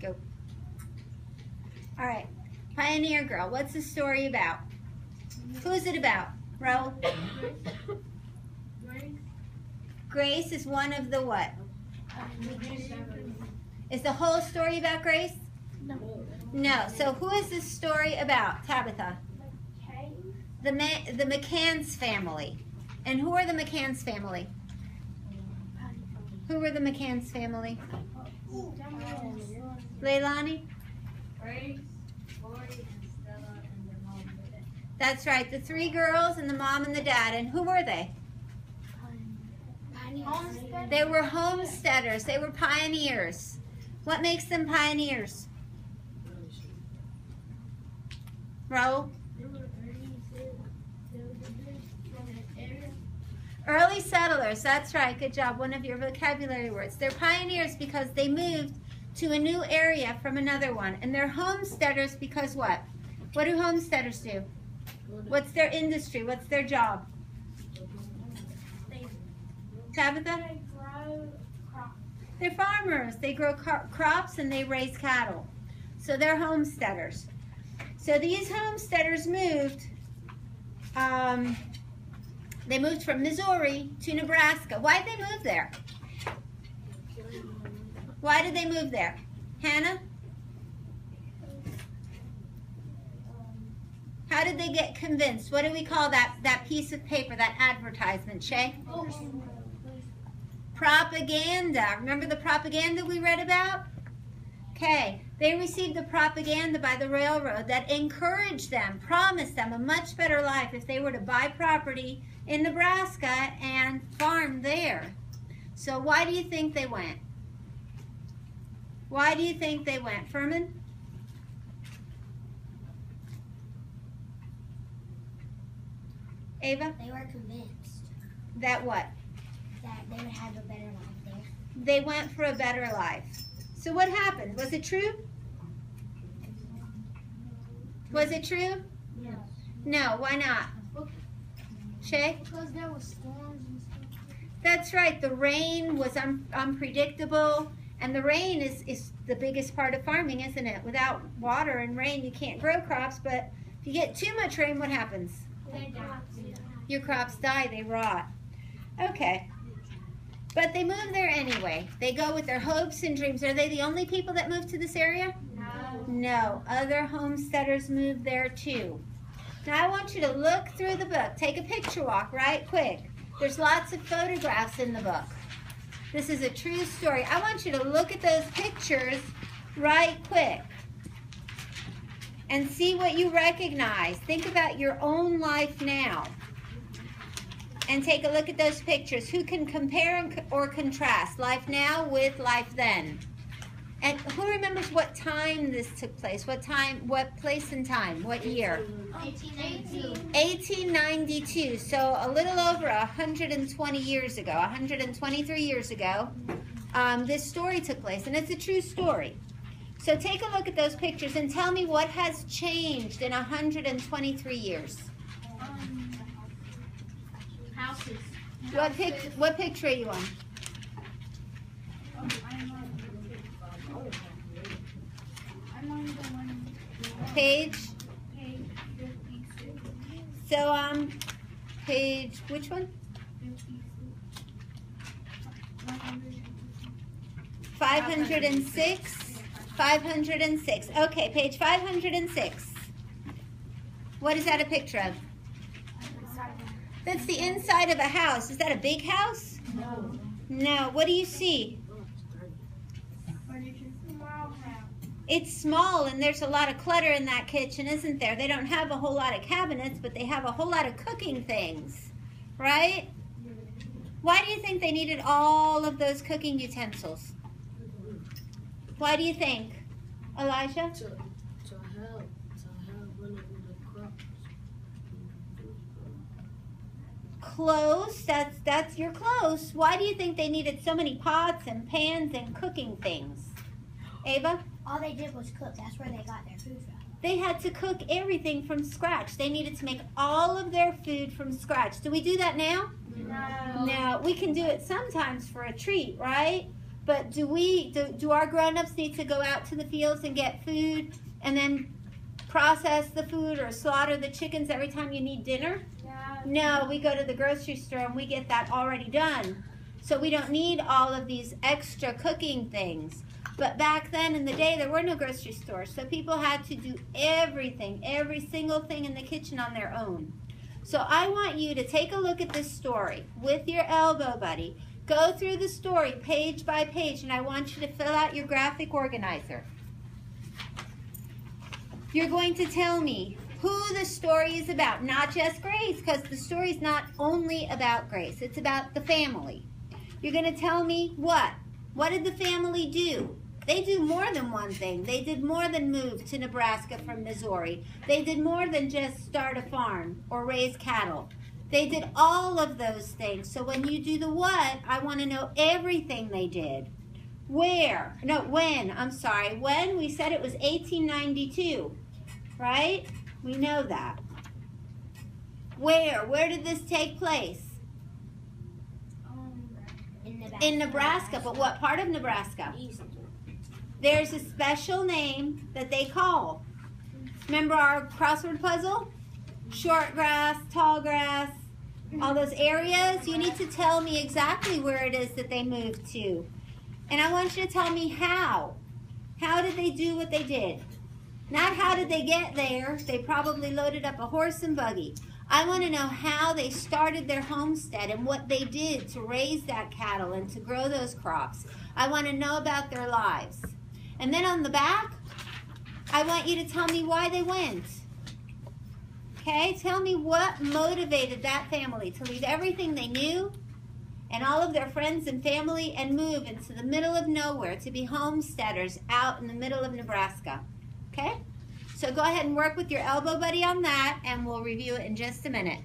Go. All right. Pioneer Girl. What's the story about? Who's it about? Raul? Grace is one of the what? Is the whole story about Grace? No. No. So who is this story about, Tabitha? The McCann's family. And who are the McCann's family? Who were the McCann's family? Leilani? Grace, Lori, and Stella, and their mom and dad. That's right. The three girls and the mom and the dad. And who were they? Homestead. They were homesteaders. They were pioneers. What makes them pioneers? Raul? Early settlers. That's right. Good job. One of your vocabulary words. They're pioneers because they moved to a new area from another one. And they're homesteaders because what? What do homesteaders do? What's their industry? What's their job? Tabitha? They grow crops. They're farmers. They grow crops and they raise cattle. So they're homesteaders. So these homesteaders moved, they moved from Missouri to Nebraska. Why did they move there? Why did they move there? Hannah? How did they get convinced? What do we call that piece of paper, that advertisement, Shay? Propaganda. Remember the propaganda we read about? Okay, they received the propaganda by the railroad that encouraged them, promised them a much better life if they were to buy property in Nebraska and farm there. So why do you think they went? Why do you think they went, Furman? Ava? They were convinced That what? that they would have a better life there. They went for a better life. So what happened? Was it true? Was it true? Yes. No, why not? Shay? Because there was storms and stuff. That's right. The rain was unpredictable. And the rain is the biggest part of farming, isn't it? Without water and rain, you can't grow crops. But if you get too much rain, what happens? They died. Your crops die. They rot. Okay. But they move there anyway. They go with their hopes and dreams. Are they the only people that moved to this area? No. No. Other homesteaders moved there too. Now I want you to look through the book. Take a picture walk right quick. There's lots of photographs in the book. This is a true story. I want you to look at those pictures right quick and see what you recognize. Think about your own life now. And take a look at those pictures. Who can compare or contrast life now with life then? And who remembers what time this took place? What time, what place and time? What year? 1892. 1892. So a little over 120 years ago, 123 years ago, this story took place. And it's a true story. So take a look at those pictures and tell me what has changed in 123 years. Houses. What picture are you on? I'm on the one. Page? Page 56. So, page, which one? 506? 506. Okay, page 506. What is that a picture of? That's the inside of a house. Is that a big house? No. No. What do you see? It's small, and there's a lot of clutter in that kitchen, isn't there? They don't have a whole lot of cabinets, but they have a whole lot of cooking things, right? Why do you think they needed all of those cooking utensils? Why do you think? Elijah? To help when it was the crops. Close. That's you're close. Why do you think they needed so many pots and pans and cooking things? Ava? All they did was cook. That's where they got their food from. They had to cook everything from scratch. They needed to make all of their food from scratch. Do we do that now? No. No. We can do it sometimes for a treat, right? But do our grown-ups need to go out to the fields and get food and then process the food or slaughter the chickens every time you need dinner? Yeah. No, we go to the grocery store and we get that already done. So we don't need all of these extra cooking things. But back then in the day, there were no grocery stores. So people had to do everything, every single thing in the kitchen on their own. So I want you to take a look at this story with your elbow buddy. Go through the story page by page, and I want you to fill out your graphic organizer. You're going to tell me who the story is about, not just Grace, because the story is not only about Grace. It's about the family. You're going to tell me what? What did the family do? They do more than one thing. They did more than move to Nebraska from Missouri. They did more than just start a farm or raise cattle. They did all of those things. So when you do the what, I want to know everything they did. Where? No, when. I'm sorry. When? We said it was 1892, right? We know that. Where? Where did this take place? In Nebraska. But what part of Nebraska? East. There's a special name that they call. Remember our crossword puzzle? Short grass, tall grass, all those areas. You need to tell me exactly where it is that they moved to. And I want you to tell me how. How did they do what they did? Not how did they get there. They probably loaded up a horse and buggy. I want to know how they started their homestead and what they did to raise that cattle and to grow those crops. I want to know about their lives. And then on the back, I want you to tell me why they went. Okay, tell me what motivated that family to leave everything they knew and all of their friends and family and move into the middle of nowhere to be homesteaders out in the middle of Nebraska. Okay, so go ahead and work with your elbow buddy on that, and we'll review it in just a minute.